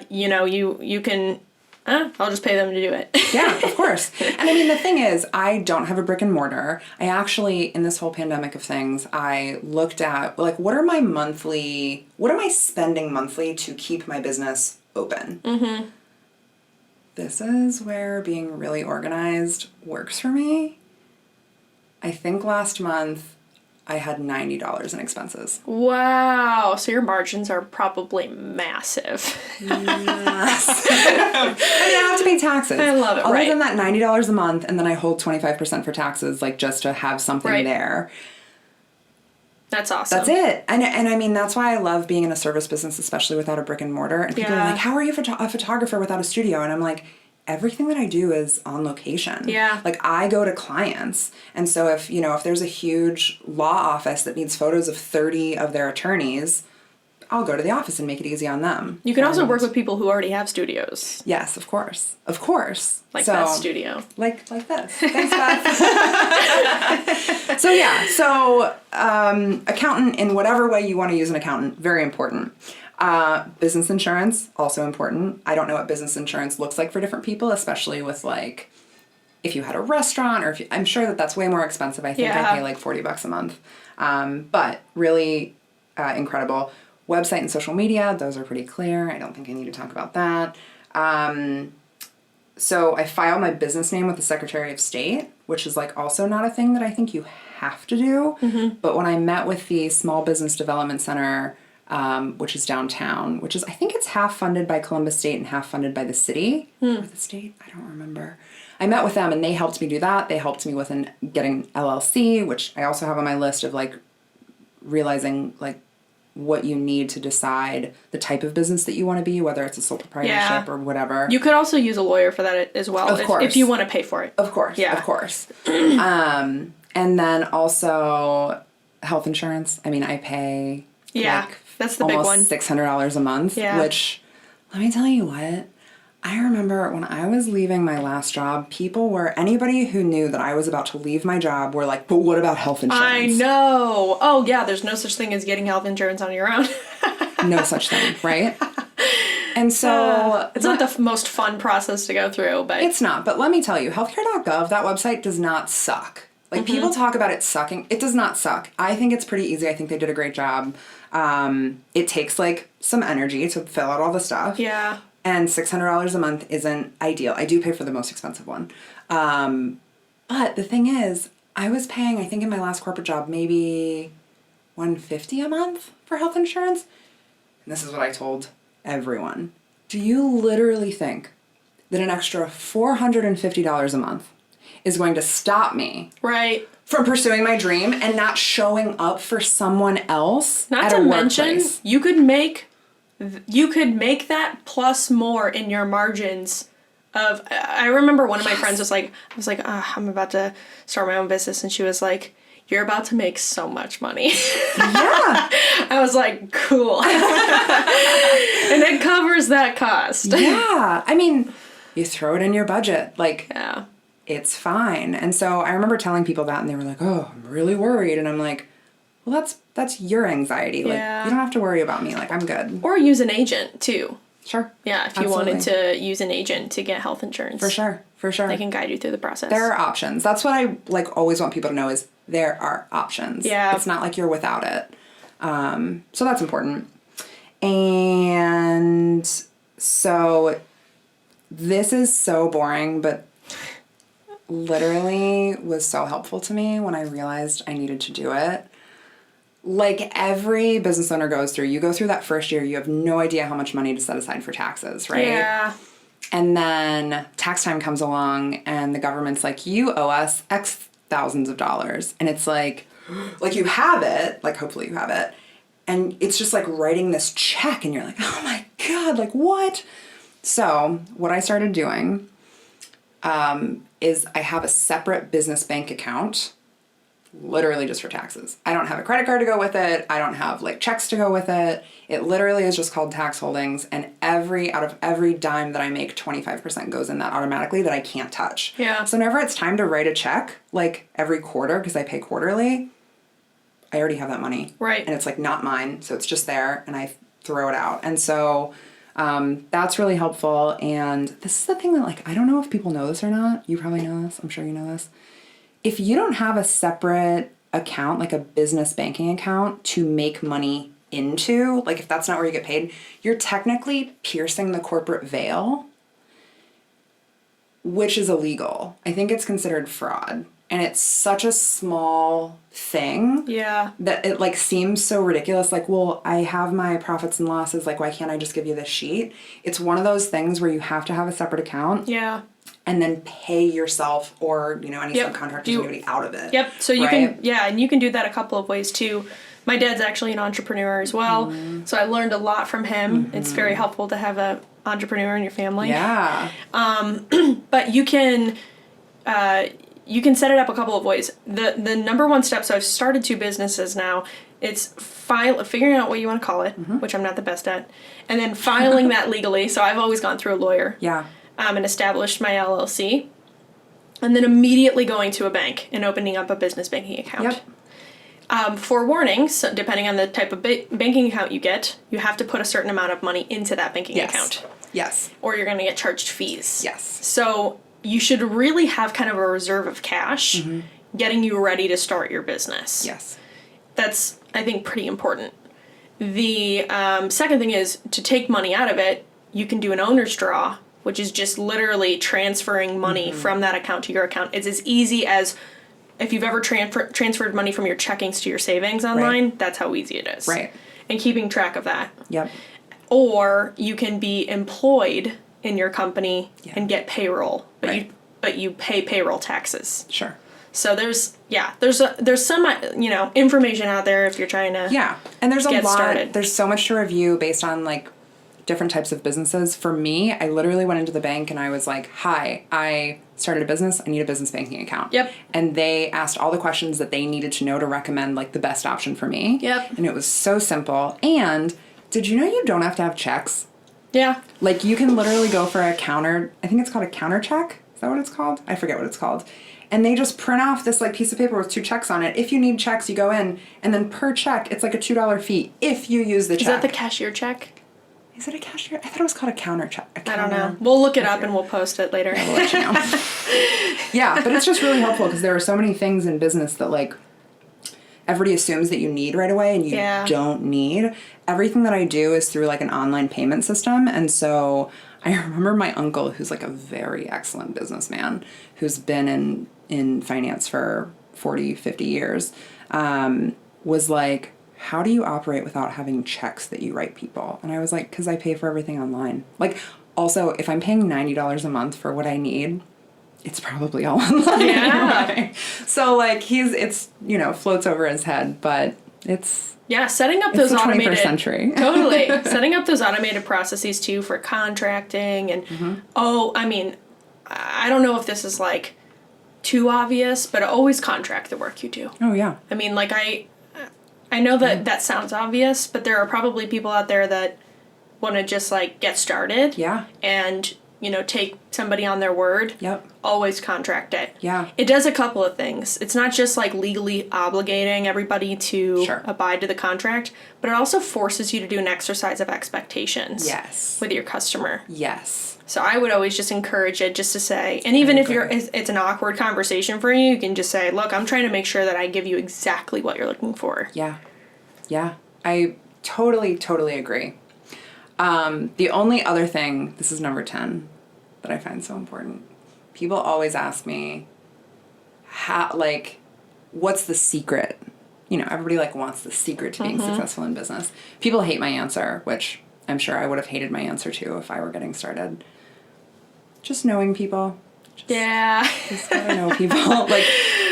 You know, you can... I'll just pay them to do it. Yeah, of course. And I mean, the thing is, I don't have a brick and mortar. I actually, in this whole pandemic of things, I looked at, like, what am I spending monthly to keep my business open? Mm-hmm. This is where being really organized works for me. I think last month I had $90 in expenses. Wow. So your margins are probably massive. Yes. I have to pay taxes. I love it. Other than that $90 a month, and then I hold 25% for taxes, like just to have something there. That's awesome. That's it. And I mean, that's why I love being in a service business, especially without a brick and mortar. And people are like, how are you a photographer without a studio? And I'm like, everything that I do is on location. Yeah. Like, I go to clients. And so if there's a huge law office that needs photos of 30 of their attorneys, I'll go to the office and make it easy on them. You can also work with people who already have studios. Yes, of course. Of course. Like Beth's studio. Like this. Thanks, Beth. So accountant in whatever way you want to use an accountant, very important. Business insurance, also important. I don't know what business insurance looks like for different people, especially with like, if you had a restaurant, or I'm sure that's way more expensive. I think I pay like $40 a month. But really incredible. Website and social media, those are pretty clear. I don't think I need to talk about that. So I filed my business name with the Secretary of State, which is like also not a thing that I think you have to do. Mm-hmm. But when I met with the Small Business Development Center, which is downtown, I think it's half funded by Columbus State and half funded by the city or the state. I don't remember. I met with them and they helped me do that. They helped me with getting LLC, which I also have on my list of like realizing like what you need to decide the type of business that you want to be, whether it's a sole proprietorship or whatever. You could also use a lawyer for that as well, of course. If you want to pay for it. Of course, of course. And then also health insurance. I mean, I pay that's the big one. Almost $600 a month, which, let me tell you what, I remember when I was leaving my last job, anybody who knew that I was about to leave my job were like, but what about health insurance? I know. Oh, yeah, there's no such thing as getting health insurance on your own. No such thing, right? And so... it's not the most fun process to go through, but... It's not, but let me tell you, healthcare.gov, that website does not suck. Like, people talk about it sucking. It does not suck. I think it's pretty easy. I think they did a great job. It takes, like, some energy to fill out all the stuff. Yeah. And $600 a month isn't ideal. I do pay for the most expensive one. But the thing is, I was paying, I think in my last corporate job, maybe $150 a month for health insurance. And this is what I told everyone. Do you literally think that an extra $450 a month is going to stop me Right. from pursuing my dream and not showing up for someone else Not at to a mention, workplace. you could make that plus more in your margins of, I remember one of my friends was like, I'm about to start my own business, and she was like, you're about to make so much money. Yeah. I was like, cool. And it covers that cost. Yeah. I mean, you throw it in your budget. Like, Yeah. it's fine. And so I remember telling people that, and they were like, oh, I'm really worried. And I'm like, well, that's your anxiety. Like, Yeah. you don't have to worry about me. Like, I'm good. Or use an agent, too. Sure. Yeah, if you Absolutely. wanted to use an agent to get health insurance. For sure. For sure. They can guide you through the process. There are options. That's what I, like, always want people to know is there are options. Yeah. It's not like you're without it. So that's important. And so this is so boring, but literally was so helpful to me when I realized I needed to do it. Like every business owner goes through, you go through that first year, you have no idea how much money to set aside for taxes, right? Yeah. And then tax time comes along and the government's like, you owe us X thousands of dollars. And it's like you have it, like hopefully you have it. And it's just like writing this check and you're like, oh my God, like what? So what I started doing is I have a separate business bank account, literally just for taxes. I don't have a credit card to go with it. I don't have like checks to go with it. It literally is just called tax holdings. And out of every dime that I make, 25% goes in that automatically that I can't touch. Yeah. So whenever it's time to write a check, like every quarter, because I pay quarterly, I already have that money. Right. And it's like not mine. So it's just there and I throw it out. And so that's really helpful. And this is the thing that like, I don't know if people know this or not. You probably know this. I'm sure you know this. If you don't have a separate account, like a business banking account to make money into, like if that's not where you get paid, you're technically piercing the corporate veil, which is illegal. I think it's considered fraud. And it's such a small thing. Yeah. That it like seems so ridiculous. Like, well, I have my profits and losses. Like, why can't I just give you this sheet? It's one of those things where you have to have a separate account. Yeah. And then pay yourself or, you know, any Yep. subcontractors anybody out of it. Yep. So you right? can, and you can do that a couple of ways too. My dad's actually an entrepreneur as well. So I learned a lot from him. It's very helpful to have a entrepreneur in your family. Yeah. But you can set it up a couple of ways. The number one step, so I've started 2 businesses now. It's figuring out what you want to call it, which I'm not the best at, and then filing that legally. So I've always gone through a lawyer. Yeah. And established my LLC. And then immediately going to a bank and opening up a business banking account. Yep. Forewarning, so depending on the type of banking account you get, you have to put a certain amount of money into that banking account. Yes. Or you're going to get charged fees. Yes. So you should really have kind of a reserve of cash getting you ready to start your business. Yes. That's, I think, pretty important. The second thing is to take money out of it, you can do an owner's draw, which is just literally transferring money from that account to your account. It's as easy as if you've ever transferred money from your checkings to your savings online, that's how easy it is. Right. And keeping track of that. Yep. Or you can be employed in your company and get payroll, but you pay payroll taxes. Sure. So there's some information out there if you're trying to and there's a get lot started. There's so much to review based on like different types of businesses. For me, I literally went into the bank and I was like, hi, I started a business. I need a business banking account. Yep. And they asked all the questions that they needed to know to recommend like the best option for me. Yep. And it was so simple. And did you know you don't have to have checks? Yeah. Like you can literally go for a counter, I think it's called a counter check. Is that what it's called? I forget what it's called. And they just print off this like piece of paper with 2 checks on it. If you need checks, you go in and then per check, it's like a $2 fee if you use the check. Is that the cashier check? Is it a cashier? I thought it was called a counter check. I don't know. We'll look it up and we'll post it later. We'll let you know. Yeah, but it's just really helpful because there are so many things in business that like everybody assumes that you need right away and you don't need. Everything that I do is through like an online payment system. And so I remember my uncle, who's like a very excellent businessman, who's been in finance for 40, 50 years, was like, how do you operate without having checks that you write people? And I was like, because I pay for everything online. Like, also, if I'm paying $90 a month for what I need, it's probably all online anyway. So like floats over his head, but it's setting up those automated 21st century. Totally. Setting up those automated processes too for contracting and I don't know if this is like too obvious, but always contract the work you do. Oh yeah. I mean, like I know that sounds obvious, but there are probably people out there that want to just like get started. Yeah. And take somebody on their word. Yep. Always contract it. Yeah. It does a couple of things. It's not just like legally obligating everybody to abide to the contract, but it also forces you to do an exercise of expectations. Yes. With your customer. Yes. So I would always just encourage it just to say, and even if it's an awkward conversation for you, you can just say, look, I'm trying to make sure that I give you exactly what you're looking for. Yeah. Yeah. I totally, totally agree. The only other thing, this is number 10, that I find so important. People always ask me, what's the secret? Everybody wants the secret to being successful in business. People hate my answer, which I'm sure I would have hated my answer too if I were getting started. Just knowing people. Just gotta know people.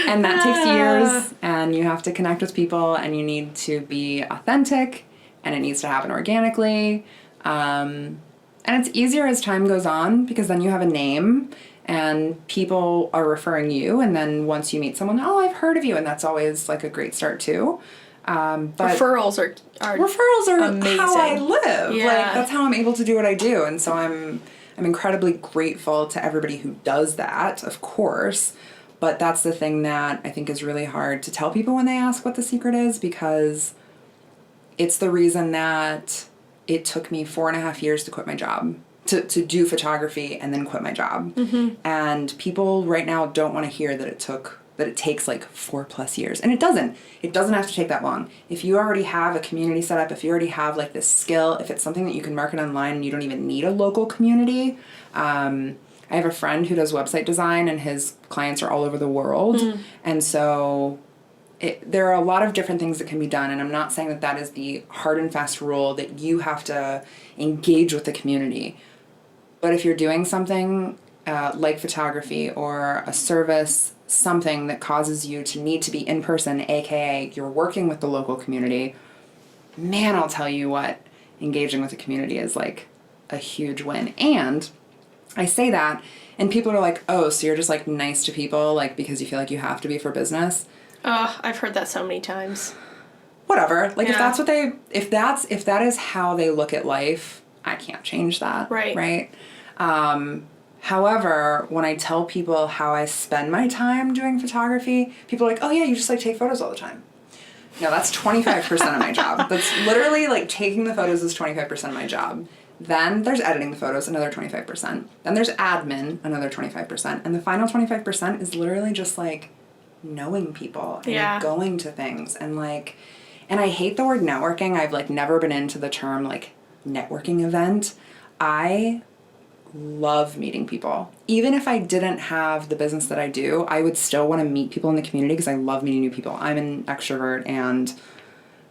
And that takes years, and you have to connect with people, and you need to be authentic, and it needs to happen organically. And it's easier as time goes on because then you have a name and people are referring you. And then once you meet someone, I've heard of you. And that's always a great start too. But referrals are amazing. How I live. Yeah. That's how I'm able to do what I do. And so I'm incredibly grateful to everybody who does that, of course. But that's the thing that I think is really hard to tell people when they ask what the secret is, because it's the reason that it took me 4.5 years to quit my job, to do photography and then quit my job. Mm-hmm. And people right now don't want to hear that it takes 4+ years. And it doesn't. It doesn't have to take that long. If you already have a community set up, if you already have this skill, if it's something that you can market online and you don't even need a local community. I have a friend who does website design and his clients are all over the world. Mm. And so there are a lot of different things that can be done, and I'm not saying that is the hard and fast rule that you have to engage with the community. But if you're doing something like photography or a service, something that causes you to need to be in person, aka you're working with the local community, man, I'll tell you what, engaging with the community is a huge win. And I say that, and people are like, oh, so you're just nice to people because you feel like you have to be for business. I've heard that so many times. Whatever. If that is how they look at life, I can't change that. Right. Right. However, when I tell people how I spend my time doing photography, people are like, oh yeah, you just take photos all the time. No, that's 25% of my job. That's literally taking the photos is 25% of my job. Then there's editing the photos, another 25%. Then there's admin, another 25%. And the final 25% is literally just knowing people and going to things and I hate the word networking. I've never been into the term networking event. I love meeting people. Even if I didn't have the business that I do, I would still want to meet people in the community because I love meeting new people. I'm an extrovert and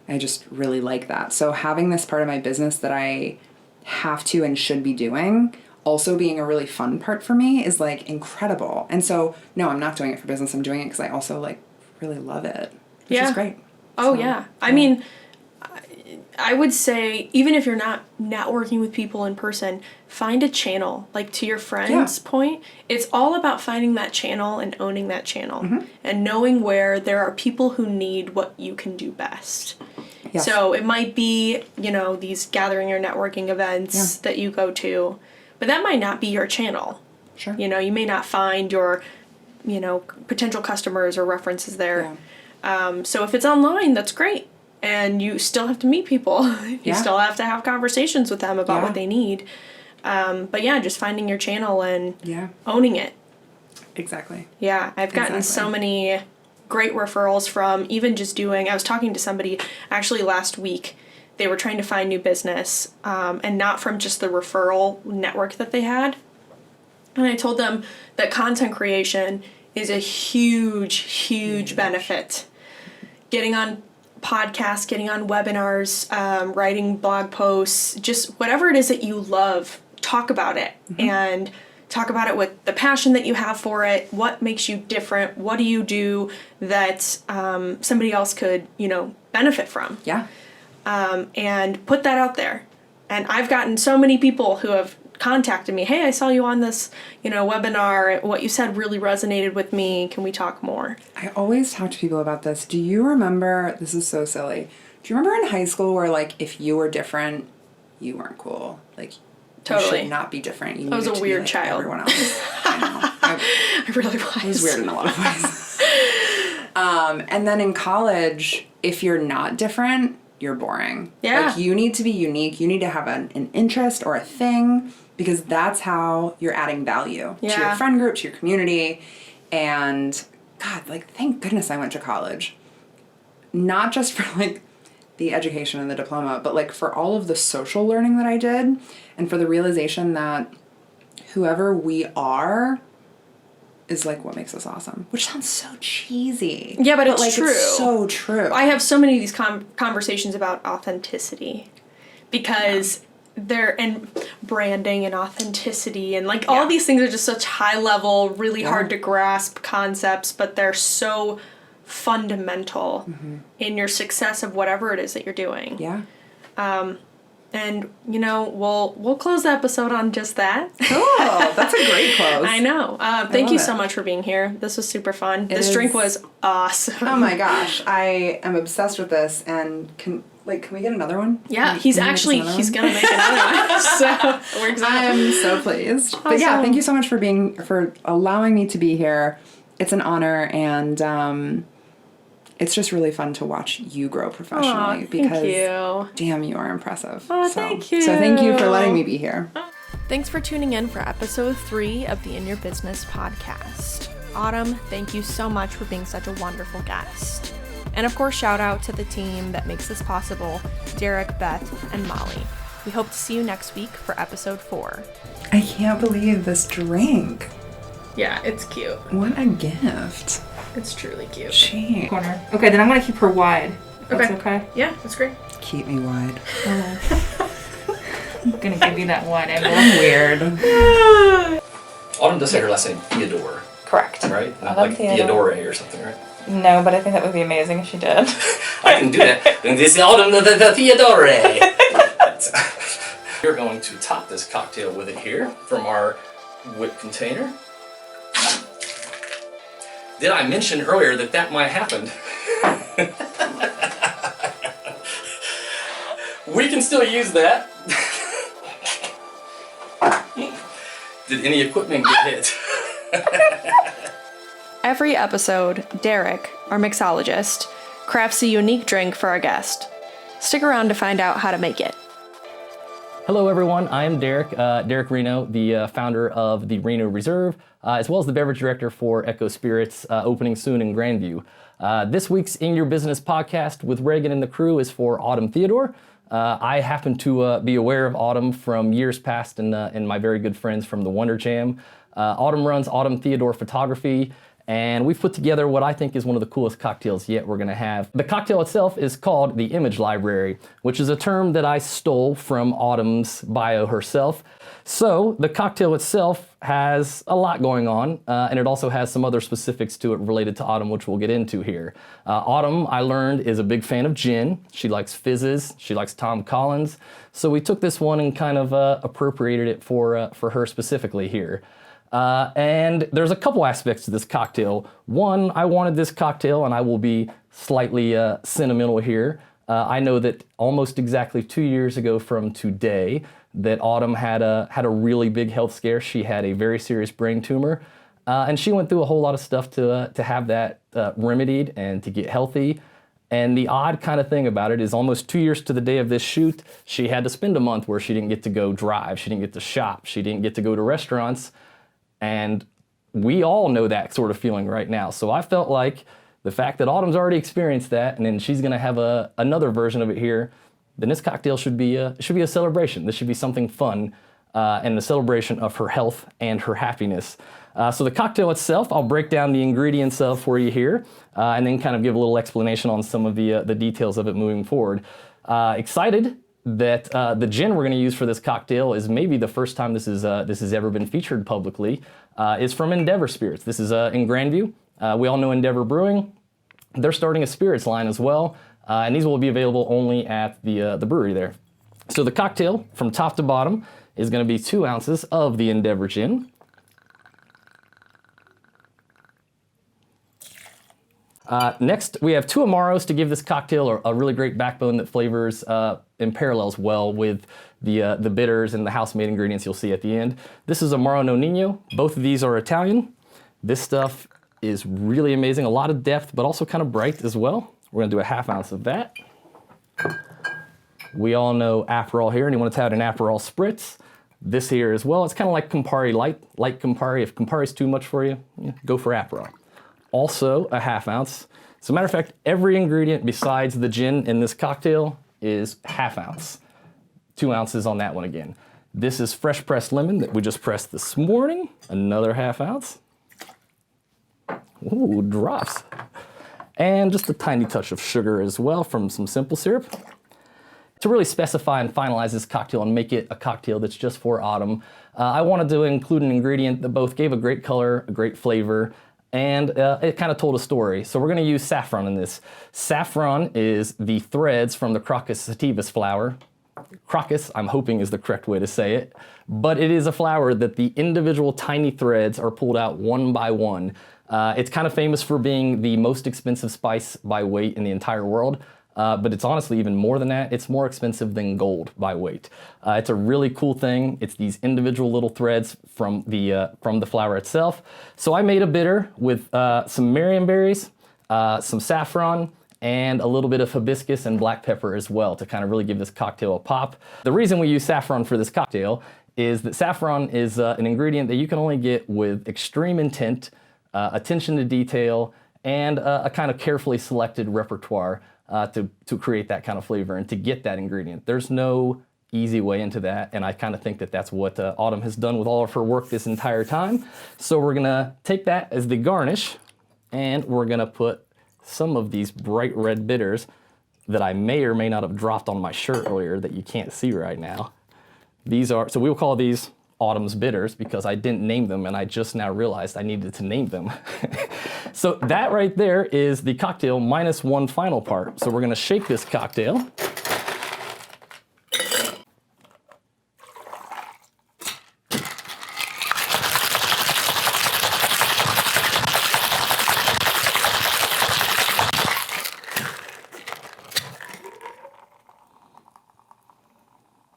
I just really like that. So having this part of my business that I have to and should be doing also being a really fun part for me is incredible. And so, no, I'm not doing it for business. I'm doing it because I also really love it, which is great. Oh, so, yeah. I mean, I would say even if you're not networking with people in person, find a channel. To your friend's point, it's all about finding that channel and owning that channel and knowing where there are people who need what you can do best. Yes. So it might be, these gathering or networking events that you go to. But that might not be your channel. Sure. You may not find your, potential customers or references there. Yeah. So if it's online, that's great. And you still have to meet people. You still have to have conversations with them about what they need. But just finding your channel and owning it. Exactly. Yeah, I've gotten so many great referrals from even just I was talking to somebody actually last week. They were trying to find new business, and not from just the referral network that they had. And I told them that content creation is a huge benefit. Getting on podcasts, getting on webinars, writing blog posts, just whatever it is that you love, talk about it and talk about it with the passion that you have for it. What makes you different? What do you do that somebody else could, benefit from? Yeah. And put that out there. And I've gotten so many people who have contacted me. Hey, I saw you on this, webinar. What you said really resonated with me. Can we talk more? I always talk to people about this. Do you remember, this is so silly. Do you remember in high school where, like, if you were different, you weren't cool? Like, totally. You should not be different. You I was a weird child. Everyone else. I know. I really was. I was weird in a lot of ways. And then in college, if you're not different, you're boring. Yeah. Like, you need to be unique. You need to have an interest or a thing, because that's how you're adding value to your friend group, to your community. And God, like, thank goodness I went to college. Not just for, like, the education and the diploma, but, like, for all of the social learning that I did, and for the realization that whoever we are is, like, what makes us awesome. Which sounds so cheesy. Yeah, but it's like, true. It's so true. I have so many of these conversations about authenticity, because and branding and authenticity and, like, all these things are just such high level, really hard to grasp concepts, but they're so fundamental in your success of whatever it is that you're doing. Yeah. And, we'll close the episode on just that. Cool. That's a great close. I know. Thank you so much for being here. This was super fun. This drink was awesome. Oh my gosh. I am obsessed with this, and can we get another one? Yeah, he's gonna make another one. So we're excited. I'm so pleased. Awesome. But yeah, thank you so much for allowing me to be here. It's an honor, and it's just really fun to watch you grow professionally. Because damn, you are impressive. Thank you. So thank you for letting me be here. Thanks for tuning in for episode 3 of the In Your Business podcast. Autumn, thank you so much for being such a wonderful guest. And of course, shout out to the team that makes this possible, Derek, Beth, and Molly. We hope to see you next week for episode 4. I can't believe this drink. Yeah, it's cute. What a gift. It's truly cute. Gee. Corner. Okay, then I'm gonna keep her wide. That's okay? Yeah, that's great. Keep me wide. I'm gonna give you that wide angle. I'm weird. Autumn does say her last name Theodore, Correct. right? Not Autumn like Theodore. Theodore or something, right? No, but I think that would be amazing if she did. I can do that. And this is Autumn the Theodore. We're going to top this cocktail with it here from our whip container. Did I mention earlier that might happen? We can still use that. Did any equipment get hit? Every episode, Derek, our mixologist, crafts a unique drink for our guest. Stick around to find out how to make it. Hello everyone, I am Derek, Derek Reno, the founder of the Reno Reserve, as well as the beverage director for Echo Spirits, opening soon in Grandview. This week's In Your Business podcast with Reagan and the crew is for Autumn Theodore. I happen to be aware of Autumn from years past and my very good friends from the Wonder Jam. Autumn runs Autumn Theodore Photography, and we've put together what I think is one of the coolest cocktails yet we're gonna have. The cocktail itself is called the Image Library, which is a term that I stole from Autumn's bio herself. So the cocktail itself has a lot going on, and it also has some other specifics to it related to Autumn, which we'll get into here. Autumn, I learned, is a big fan of gin. She likes fizzes, she likes Tom Collins. So we took this one and kind of appropriated it for her specifically here. And there's a couple aspects to this cocktail. One, I wanted this cocktail, and I will be slightly sentimental here. I know that almost exactly 2 years ago from today, that Autumn had a really big health scare. She had a very serious brain tumor, and she went through a whole lot of stuff to have that remedied and to get healthy. And the odd kind of thing about it is almost 2 years to the day of this shoot, she had to spend a month where she didn't get to go drive, she didn't get to shop, she didn't get to go to restaurants. And we all know that sort of feeling right now. So I felt like the fact that Autumn's already experienced that, and then she's gonna have another version of it here, then this cocktail should be a celebration. This should be something fun and a celebration of her health and her happiness. So the cocktail itself, I'll break down the ingredients for you here, and then kind of give a little explanation on some of the details of it moving forward. Excited that the gin we're going to use for this cocktail is maybe the first time this has ever been featured publicly. Is from Endeavor Spirits. This is in Grandview. We all know Endeavor Brewing. They're starting a spirits line as well, and these will be available only at the brewery there. So the cocktail, from top to bottom, is going to be 2 ounces of the Endeavor gin. Next, we have 2 Amaros to give this cocktail a really great backbone that flavors and parallels well with the bitters and the house-made ingredients you'll see at the end. This is Amaro Nonino. Both of these are Italian. This stuff is really amazing. A lot of depth, but also kind of bright as well. We're gonna do a 1/2 ounce of that. We all know Aperol here. Anyone that's had an Aperol spritz, this here as well. It's kind of like Campari light Campari. If Campari's too much for you, go for Aperol. Also a 1/2 ounce. As a matter of fact, every ingredient besides the gin in this cocktail is 1/2 ounce. 2 ounces on that one again. This is fresh pressed lemon that we just pressed this morning. Another 1/2 ounce. Ooh, drops. And just a tiny touch of sugar as well from some simple syrup. To really specify and finalize this cocktail and make it a cocktail that's just for autumn, I wanted to include an ingredient that both gave a great color, a great flavor, and it kind of told a story. So we're going to use saffron in this. Saffron is the threads from the Crocus sativus flower. Crocus, I'm hoping, is the correct way to say it, but it is a flower that the individual tiny threads are pulled out one by one. It's kind of famous for being the most expensive spice by weight in the entire world. But it's honestly even more than that. It's more expensive than gold by weight. It's a really cool thing. It's these individual little threads from the flower itself. So I made a bitter with some Marionberries, some saffron, and a little bit of hibiscus and black pepper as well to kind of really give this cocktail a pop. The reason we use saffron for this cocktail is that saffron is an ingredient that you can only get with extreme intent, attention to detail, and a kind of carefully selected repertoire to create that kind of flavor and to get that ingredient. There's no easy way into that, and I kind of think that that's what Autumn has done with all of her work this entire time. So we're gonna take that as the garnish, and we're gonna put some of these bright red bitters that I may or may not have dropped on my shirt earlier that you can't see right now. These are, so we'll call these Autumn's bitters because I didn't name them and I just now realized I needed to name them. So that right there is the cocktail minus one final part. So we're gonna shake this cocktail.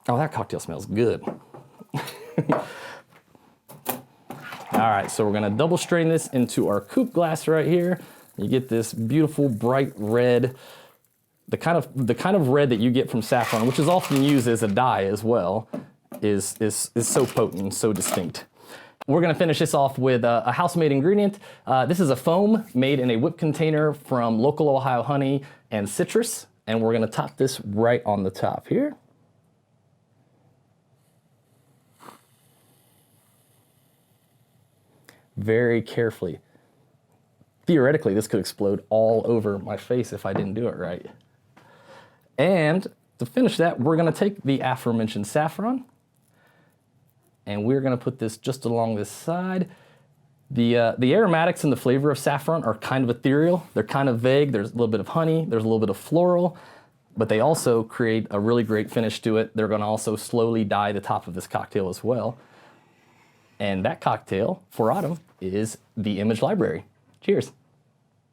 Oh, that cocktail smells good. All right, so we're gonna double strain this into our Coupe glass right here. You get this beautiful bright red, the kind of red that you get from saffron, which is often used as a dye as well, is so potent, so distinct. We're gonna finish this off with a house-made ingredient. This is a foam made in a whipped container from local Ohio honey and citrus, and we're gonna top this right on the top here. Very carefully. Theoretically, this could explode all over my face if I didn't do it right. And to finish that, we're gonna take the aforementioned saffron and we're gonna put this just along this side. The aromatics and the flavor of saffron are kind of ethereal. They're kind of vague. There's a little bit of honey, there's a little bit of floral, but they also create a really great finish to it. They're gonna also slowly dye the top of this cocktail as well. And that cocktail for autumn is the Image Library. Cheers.